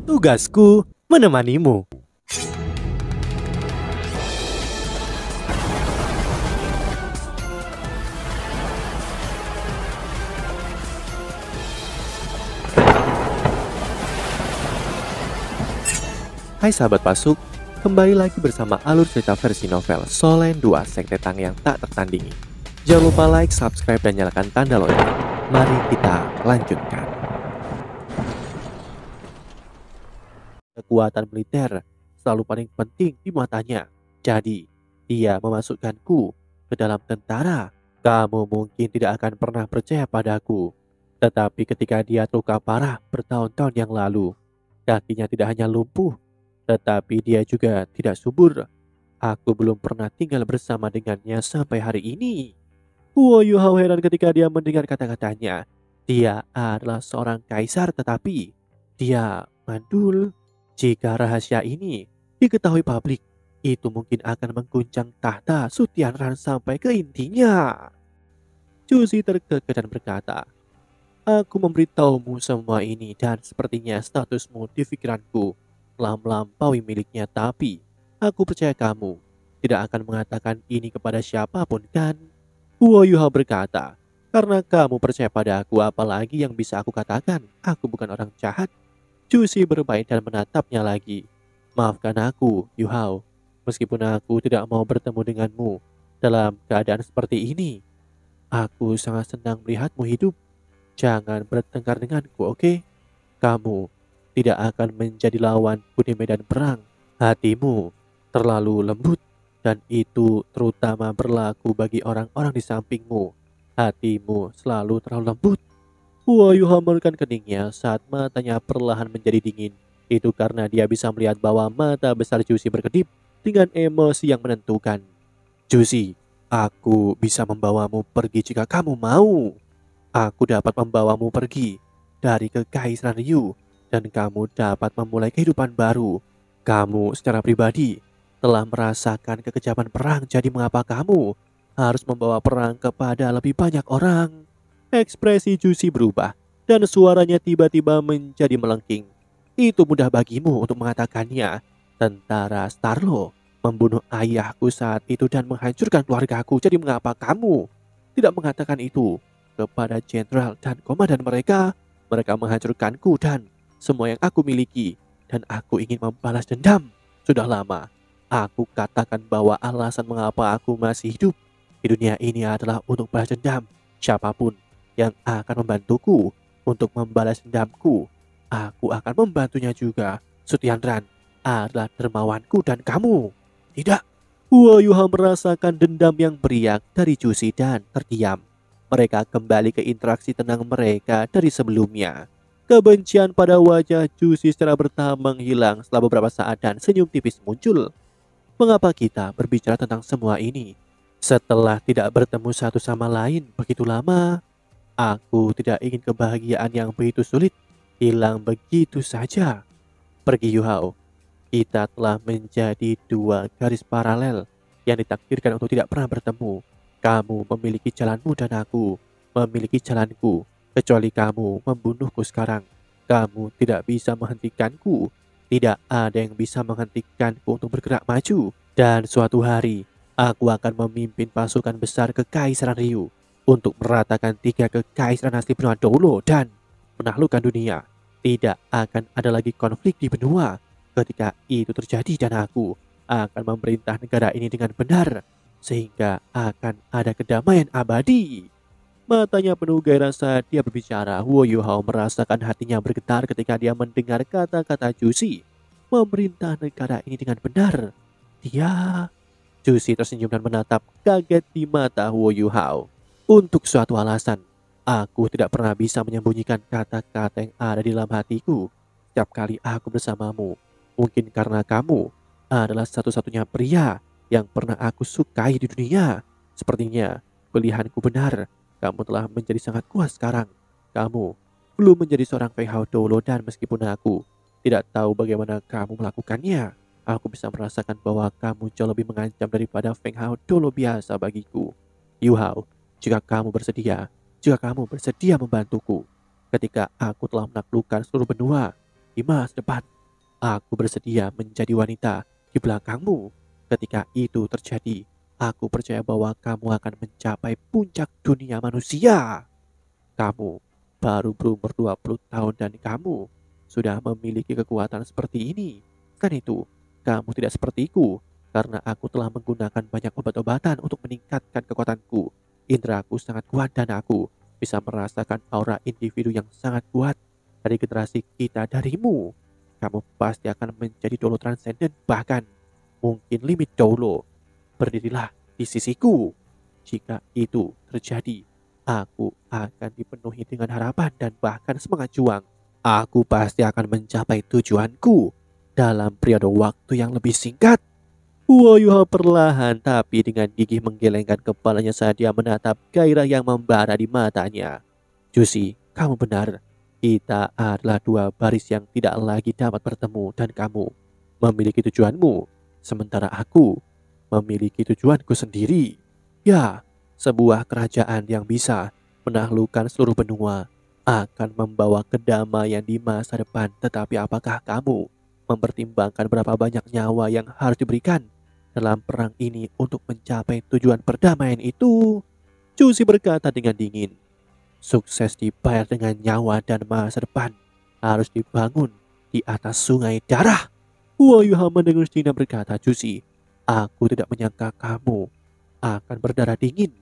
Tugasku menemanimu. Hai sahabat Pasuk, kembali lagi bersama alur cerita versi novel Solen 2 Sekte Tang yang tak tertandingi. Jangan lupa like, subscribe, dan nyalakan tanda lonceng. Mari kita lanjutkan. Kekuatan militer selalu paling penting di matanya. Jadi, dia memasukkanku ke dalam tentara. Kamu mungkin tidak akan pernah percaya padaku. Tetapi ketika dia terluka parah bertahun-tahun yang lalu, kakinya tidak hanya lumpuh, tetapi dia juga tidak subur. Aku belum pernah tinggal bersama dengannya sampai hari ini. Yuhao heran ketika dia mendengar kata-katanya. Dia adalah seorang kaisar tetapi dia mandul. Jika rahasia ini diketahui publik, itu mungkin akan mengguncang tahta Sutianran sampai ke intinya. Cusi terkekeh dan berkata, "Aku memberitahumu semua ini dan sepertinya statusmu di pikiranku telah melampaui miliknya, tapi aku percaya kamu tidak akan mengatakan ini kepada siapapun, kan?" Yuhao berkata, "Karena kamu percaya pada aku, apalagi yang bisa aku katakan? Aku bukan orang jahat." Cusi berbaik dan menatapnya lagi. "Maafkan aku, Yuhao, meskipun aku tidak mau bertemu denganmu dalam keadaan seperti ini. Aku sangat senang melihatmu hidup. Jangan bertengkar denganku, oke? Kamu tidak akan menjadi lawanku di medan perang. Hatimu terlalu lembut, dan itu terutama berlaku bagi orang-orang di sampingmu. Hatimu selalu terlalu lembut." Yuhao mengerutkan keningnya saat matanya perlahan menjadi dingin. Itu karena dia bisa melihat bahwa mata besar Jusi berkedip dengan emosi yang menentukan. "Jusi, aku bisa membawamu pergi jika kamu mau. Aku dapat membawamu pergi dari Kekaisaran Ryu, dan kamu dapat memulai kehidupan baru. Kamu secara pribadi telah merasakan kekejaman perang, jadi mengapa kamu harus membawa perang kepada lebih banyak orang?" Ekspresi Jusi berubah dan suaranya tiba-tiba menjadi melengking. "Itu mudah bagimu untuk mengatakannya. Tentara Starlo membunuh ayahku saat itu dan menghancurkan keluargaku. Jadi mengapa kamu tidak mengatakan itu kepada jenderal dan komandan mereka? Mereka menghancurkanku dan semua yang aku miliki, dan aku ingin membalas dendam. Sudah lama aku katakan bahwa alasan mengapa aku masih hidup di dunia ini adalah untuk balas dendam. Siapapun yang akan membantuku untuk membalas dendamku, aku akan membantunya juga. Sutianran adalah dermawanku dan kamu tidak." Yuhao merasakan dendam yang beriak dari Jusi dan terdiam. Mereka kembali ke interaksi tenang mereka dari sebelumnya. Kebencian pada wajah Jusi secara bertahap menghilang setelah beberapa saat dan senyum tipis muncul. "Mengapa kita berbicara tentang semua ini setelah tidak bertemu satu sama lain begitu lama? Aku tidak ingin kebahagiaan yang begitu sulit hilang begitu saja. Pergi, Yuhao. Kita telah menjadi dua garis paralel yang ditakdirkan untuk tidak pernah bertemu. Kamu memiliki jalanmu dan aku memiliki jalanku. Kecuali kamu membunuhku sekarang, kamu tidak bisa menghentikanku. Tidak ada yang bisa menghentikanku untuk bergerak maju. Dan suatu hari, aku akan memimpin pasukan besar Kekaisaran Ryu untuk meratakan 3 kekaisaran asli benua Dolo dan menaklukkan dunia. Tidak akan ada lagi konflik di benua. Ketika itu terjadi, dan aku akan memerintah negara ini dengan benar, sehingga akan ada kedamaian abadi." Matanya penuh gairah saat dia berbicara. Yuhao merasakan hatinya bergetar ketika dia mendengar kata-kata Jusi. Memerintah negara ini dengan benar. Dia... Jusi tersenyum dan menatap kaget di mata Yuhao. "Untuk suatu alasan, aku tidak pernah bisa menyembunyikan kata-kata yang ada di dalam hatiku setiap kali aku bersamamu. Mungkin karena kamu adalah satu-satunya pria yang pernah aku sukai di dunia. Sepertinya pilihanku benar. Kamu telah menjadi sangat kuat sekarang. Kamu belum menjadi seorang Feng Hao Dolo, dan meskipun aku tidak tahu bagaimana kamu melakukannya, aku bisa merasakan bahwa kamu jauh lebih mengancam daripada Feng Hao Dolo biasa bagiku. Yuhao, jika kamu bersedia membantuku ketika aku telah menaklukkan seluruh benua di masa depan, Aku bersedia menjadi wanita di belakangmu. Ketika itu terjadi, aku percaya bahwa kamu akan mencapai puncak dunia manusia. Kamu baru berumur 20 tahun dan kamu sudah memiliki kekuatan seperti ini. Kan itu, kamu tidak sepertiku karena aku telah menggunakan banyak obat-obatan untuk meningkatkan kekuatanku. Indraku sangat kuat dan aku bisa merasakan aura individu yang sangat kuat dari generasi kita darimu. Kamu pasti akan menjadi Dolo Transcendent, bahkan mungkin limit Dolo. Berdirilah di sisiku. Jika itu terjadi, aku akan dipenuhi dengan harapan dan bahkan semangat juang. Aku pasti akan mencapai tujuanku dalam periode waktu yang lebih singkat. Woyuha perlahan tapi dengan gigih menggelengkan kepalanya saat dia menatap gairah yang membara di matanya. Jusi, kamu benar. Kita adalah dua baris yang tidak lagi dapat bertemu dan kamu memiliki tujuanmu, sementara aku memiliki tujuanku sendiri. Ya, sebuah kerajaan yang bisa menaklukkan seluruh benua akan membawa kedamaian di masa depan. Tetapi apakah kamu mempertimbangkan berapa banyak nyawa yang harus diberikan dalam perang ini untuk mencapai tujuan perdamaian itu? Cusi berkata dengan dingin. Sukses dibayar dengan nyawa dan masa depan harus dibangun di atas sungai darah. Wahyuha mendengar Cina berkata, Cusi, aku tidak menyangka kamu akan berdarah dingin.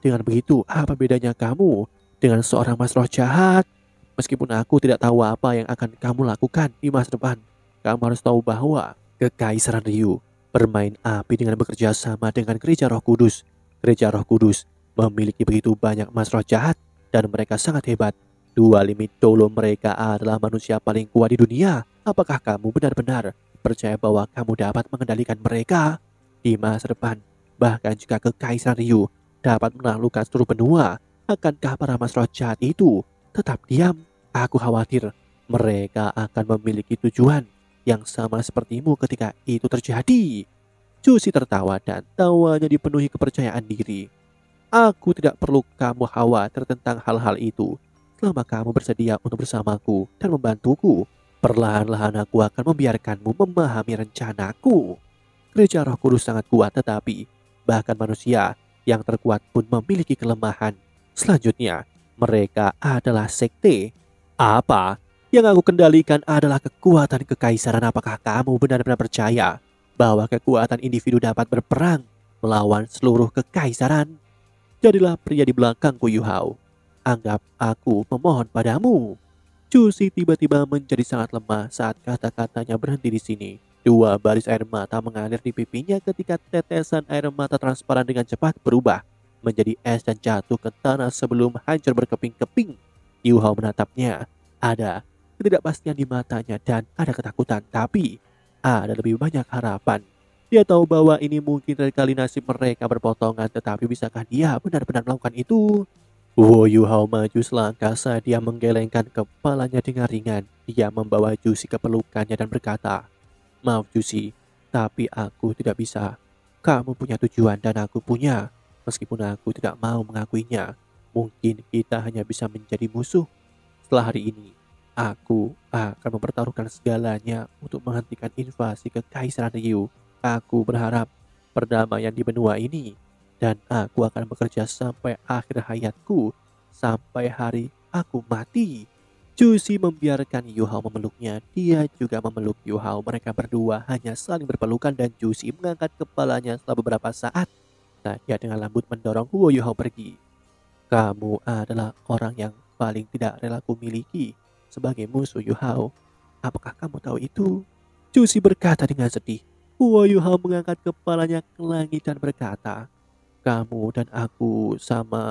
Dengan begitu, apa bedanya kamu dengan seorang mas roh jahat? Meskipun aku tidak tahu apa yang akan kamu lakukan di masa depan, kamu harus tahu bahwa Kekaisaran Ryu bermain api dengan bekerja sama dengan Gereja Roh Kudus. Gereja Roh Kudus memiliki begitu banyak mas roh jahat dan mereka sangat hebat. Dua limit Dolo mereka adalah manusia paling kuat di dunia. Apakah kamu benar-benar percaya bahwa kamu dapat mengendalikan mereka di masa depan? Bahkan jika Kekaisaran Ryu dapat menaklukkan seluruh benua, akankah para mas roh jahat itu tetap diam? Aku khawatir mereka akan memiliki tujuan yang sama sepertimu ketika itu terjadi. Cusi tertawa dan tawanya dipenuhi kepercayaan diri. Aku tidak perlu kamu khawatir tentang hal-hal itu. Selama kamu bersedia untuk bersamaku dan membantuku, perlahan-lahan aku akan membiarkanmu memahami rencanaku. Gereja Roh Kudus sangat kuat, tetapi bahkan manusia yang terkuat pun memiliki kelemahan. Selanjutnya, mereka adalah sekte. Apa? Yang aku kendalikan adalah kekuatan kekaisaran. Apakah kamu benar-benar percaya bahwa kekuatan individu dapat berperang melawan seluruh kekaisaran? Jadilah pria di belakangku, Yu Hao. Anggap aku memohon padamu. Cusi tiba-tiba menjadi sangat lemah saat kata-katanya berhenti di sini. Dua baris air mata mengalir di pipinya ketika tetesan air mata transparan dengan cepat berubah menjadi es dan jatuh ke tanah sebelum hancur berkeping-keping. Yu Hao menatapnya. Ada ketidakpastian di matanya dan ada ketakutan, tapi ada lebih banyak harapan. Dia tahu bahwa ini mungkin kali nasib mereka berpotongan, tetapi bisakah dia benar-benar melakukan itu? Wo Yu Hao maju selangkah saat dia menggelengkan kepalanya dengan ringan. Dia membawa Jusi ke pelukannya dan berkata, Maaf Jusi, tapi aku tidak bisa. Kamu punya tujuan dan aku punya. Meskipun aku tidak mau mengakuinya, mungkin kita hanya bisa menjadi musuh. Setelah hari ini, aku akan mempertaruhkan segalanya untuk menghentikan invasi Kekaisaran Ryu. Aku berharap perdamaian di benua ini dan aku akan bekerja sampai akhir hayatku, sampai hari aku mati. Jusi membiarkan Yu Hao memeluknya. Dia juga memeluk Yu Hao. Mereka berdua hanya saling berpelukan dan Jusi mengangkat kepalanya setelah beberapa saat. Saat dia dengan lembut mendorong Huo Yu Hao pergi. Kamu adalah orang yang paling tidak rela ku miliki sebagai musuh, Yu Hao. Apakah kamu tahu itu? Jusi berkata dengan sedih. Huo Yu Hao mengangkat kepalanya ke langit dan berkata, kamu dan aku sama.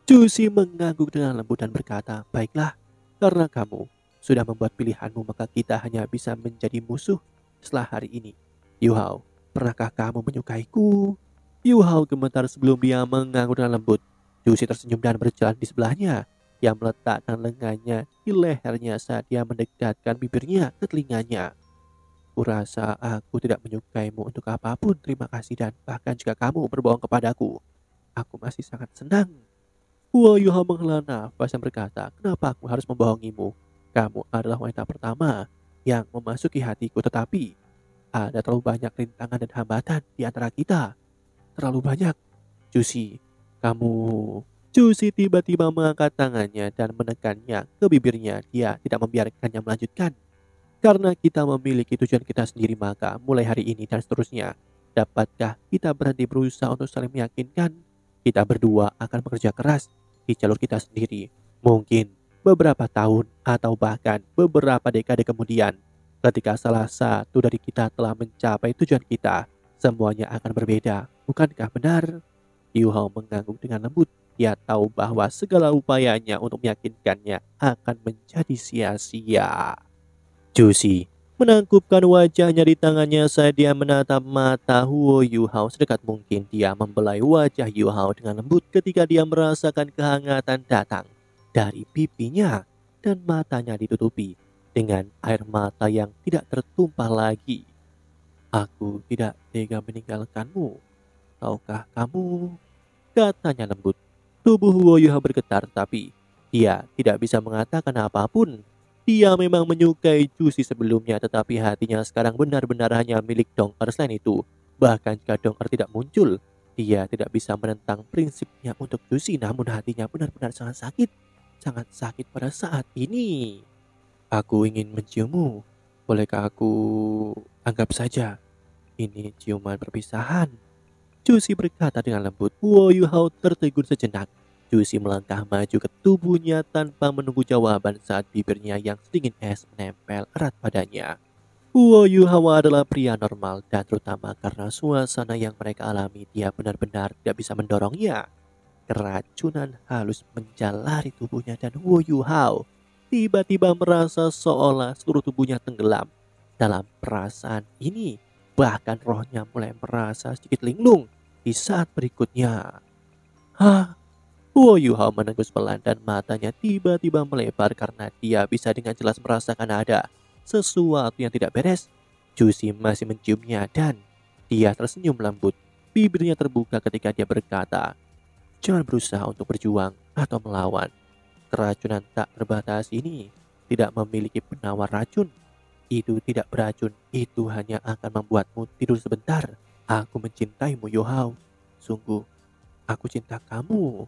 Jusi mengangguk dengan lembut dan berkata, baiklah, karena kamu sudah membuat pilihanmu maka kita hanya bisa menjadi musuh setelah hari ini. Yu Hao, pernahkah kamu menyukaiku? Yu Hao gemetar sebelum dia mengangguk dengan lembut. Jusi tersenyum dan berjalan di sebelahnya. Dia meletakkan lengannya di lehernya saat dia mendekatkan bibirnya ke telinganya. Kurasa aku tidak menyukaimu untuk apapun. Terima kasih dan bahkan jika kamu berbohong kepadaku, aku masih sangat senang. Huo Yu Hao menghela nafas dan berkata, kenapa aku harus membohongimu? Kamu adalah wanita pertama yang memasuki hatiku, tetapi ada terlalu banyak rintangan dan hambatan di antara kita. Terlalu banyak. Juicy, kamu... Juicy tiba-tiba mengangkat tangannya dan menekannya ke bibirnya. Dia tidak membiarkannya melanjutkan. Karena kita memiliki tujuan kita sendiri, maka mulai hari ini dan seterusnya, dapatkah kita berhenti berusaha untuk saling meyakinkan? Kita berdua akan bekerja keras di jalur kita sendiri. Mungkin beberapa tahun atau bahkan beberapa dekade kemudian, ketika salah satu dari kita telah mencapai tujuan kita, semuanya akan berbeda. Bukankah benar? Yu Hao mengangguk dengan lembut. Dia tahu bahwa segala upayanya untuk meyakinkannya akan menjadi sia-sia. Juicy menangkupkan wajahnya di tangannya saat dia menatap mata Huo Yu Hao sedekat mungkin. Dia membelai wajah Yu Hao dengan lembut ketika dia merasakan kehangatan datang dari pipinya dan matanya ditutupi dengan air mata yang tidak tertumpah lagi. Aku tidak tega meninggalkanmu. Tahukah kamu? Katanya lembut. Tubuh Huo Yu Hao bergetar, tapi dia tidak bisa mengatakan apapun. Dia memang menyukai Juicy sebelumnya, tetapi hatinya sekarang benar-benar hanya milik Dong'er. Selain itu, bahkan jika Dong'er tidak muncul, dia tidak bisa menentang prinsipnya untuk Juicy. Namun hatinya benar-benar sangat sakit pada saat ini. Aku ingin menciummu. Bolehkah aku anggap saja ini ciuman perpisahan? Juicy berkata dengan lembut. Huo Yu Hao tertegun sejenak. Juicy melangkah maju ke tubuhnya tanpa menunggu jawaban saat bibirnya yang sedingin es menempel erat padanya. Huo Yu Hao adalah pria normal dan terutama karena suasana yang mereka alami, dia benar-benar tidak bisa mendorongnya. Keracunan halus menjalari tubuhnya dan Huo Yu Hao tiba-tiba merasa seolah seluruh tubuhnya tenggelam dalam perasaan ini. Bahkan rohnya mulai merasa sedikit linglung di saat berikutnya. Hah? Huo Yu Hao menengus pelan dan matanya tiba-tiba melebar karena dia bisa dengan jelas merasakan ada sesuatu yang tidak beres. Juicy masih menciumnya dan dia tersenyum lembut. Bibirnya terbuka ketika dia berkata, "Jangan berusaha untuk berjuang atau melawan. Keracunan tak terbatas ini tidak memiliki penawar racun. Itu tidak beracun, itu hanya akan membuatmu tidur sebentar. Aku mencintaimu, Yu Hao. Sungguh, aku cinta kamu.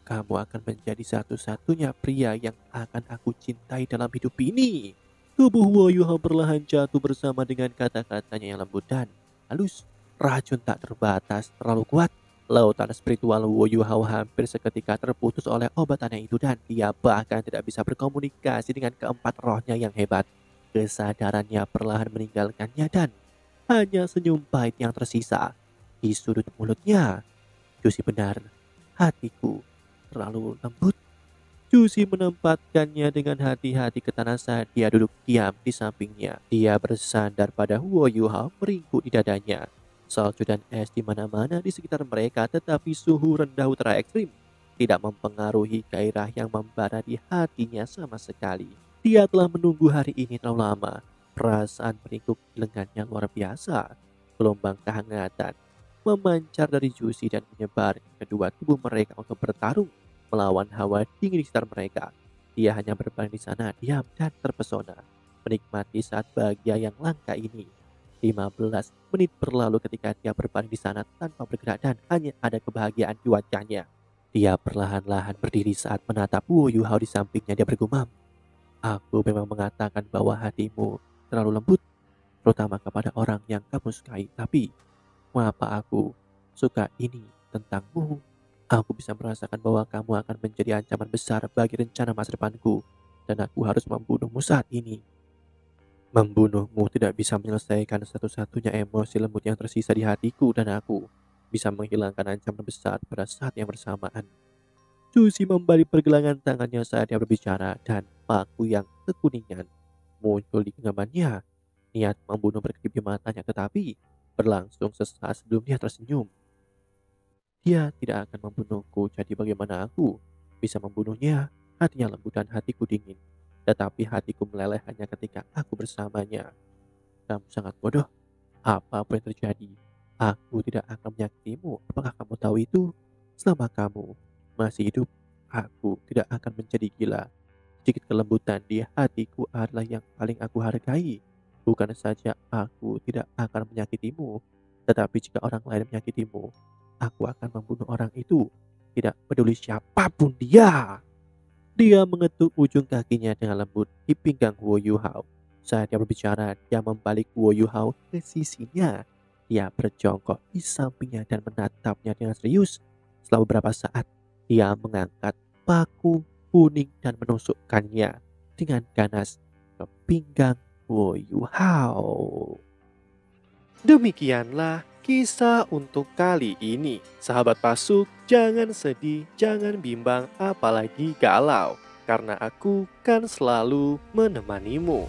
Kamu akan menjadi satu-satunya pria yang akan aku cintai dalam hidup ini." Tubuh Huo Yu Hao perlahan jatuh bersama dengan kata-katanya yang lembut dan halus. Racun tak terbatas terlalu kuat. Lautan spiritual Huo Yu Hao hampir seketika terputus oleh obat aneh itu dan dia bahkan tidak bisa berkomunikasi dengan keempat rohnya yang hebat. Kesadarannya perlahan meninggalkannya dan hanya senyum pahit yang tersisa di sudut mulutnya. Juicy benar, hatiku terlalu lembut. Juicy menempatkannya dengan hati-hati ke tanah saat dia duduk diam di sampingnya. Dia bersandar pada Huo Yu Hao meringkuk di dadanya. Salju dan es di mana-mana di sekitar mereka, tetapi suhu rendah ultra ekstrim tidak mempengaruhi gairah yang membara di hatinya sama sekali. Dia telah menunggu hari ini terlalu lama. Perasaan meringkuk di lengannya luar biasa. Gelombang kehangatan memancar dari Juicy dan menyebar ke kedua tubuh mereka untuk bertarung melawan hawa dingin di sekitar mereka. Dia hanya berbaring di sana diam dan terpesona, menikmati saat bahagia yang langka ini. 15 menit berlalu ketika dia berbaring di sana tanpa bergerak dan hanya ada kebahagiaan di wajahnya. Dia perlahan-lahan berdiri saat menatap Huo Yu Hao di sampingnya. Dia bergumam, "Aku memang mengatakan bahwa hatimu terlalu lembut, terutama kepada orang yang kamu sukai. Tapi, mengapa aku suka ini tentangmu? Aku bisa merasakan bahwa kamu akan menjadi ancaman besar bagi rencana masa depanku, dan aku harus membunuhmu saat ini. Membunuhmu tidak bisa menyelesaikan satu-satunya emosi lembut yang tersisa di hatiku, dan aku bisa menghilangkan ancaman besar pada saat yang bersamaan." Susi membalik pergelangan tangannya saat dia berbicara dan paku yang kekuningan muncul di genggamannya. Niat membunuh berkedip di matanya, tetapi berlangsung sesaat sebelum dia tersenyum. "Dia tidak akan membunuhku, jadi bagaimana aku bisa membunuhnya?" Hatinya lembut dan hatiku dingin. Tetapi hatiku meleleh hanya ketika aku bersamanya. "Kamu sangat bodoh. Apapun yang terjadi, aku tidak akan menyakitimu. Apakah kamu tahu itu? Selama kamu masih hidup, aku tidak akan menjadi gila. Sedikit kelembutan di hatiku adalah yang paling aku hargai. Bukan saja aku tidak akan menyakitimu, tetapi jika orang lain menyakitimu, aku akan membunuh orang itu. Tidak peduli siapapun dia. Dia mengetuk ujung kakinya dengan lembut di pinggang Wu Yuhao. Saat dia berbicara, dia membalik Wu Yuhao ke sisinya. Dia berjongkok di sampingnya dan menatapnya dengan serius. Setelah beberapa saat, dia mengangkat paku kuning dan menusukkannya dengan ganas ke pinggang Wu Yuhao. Demikianlah kisah untuk kali ini. Sahabat Pasuk, jangan sedih, jangan bimbang, apalagi galau. Karena aku kan selalu menemanimu.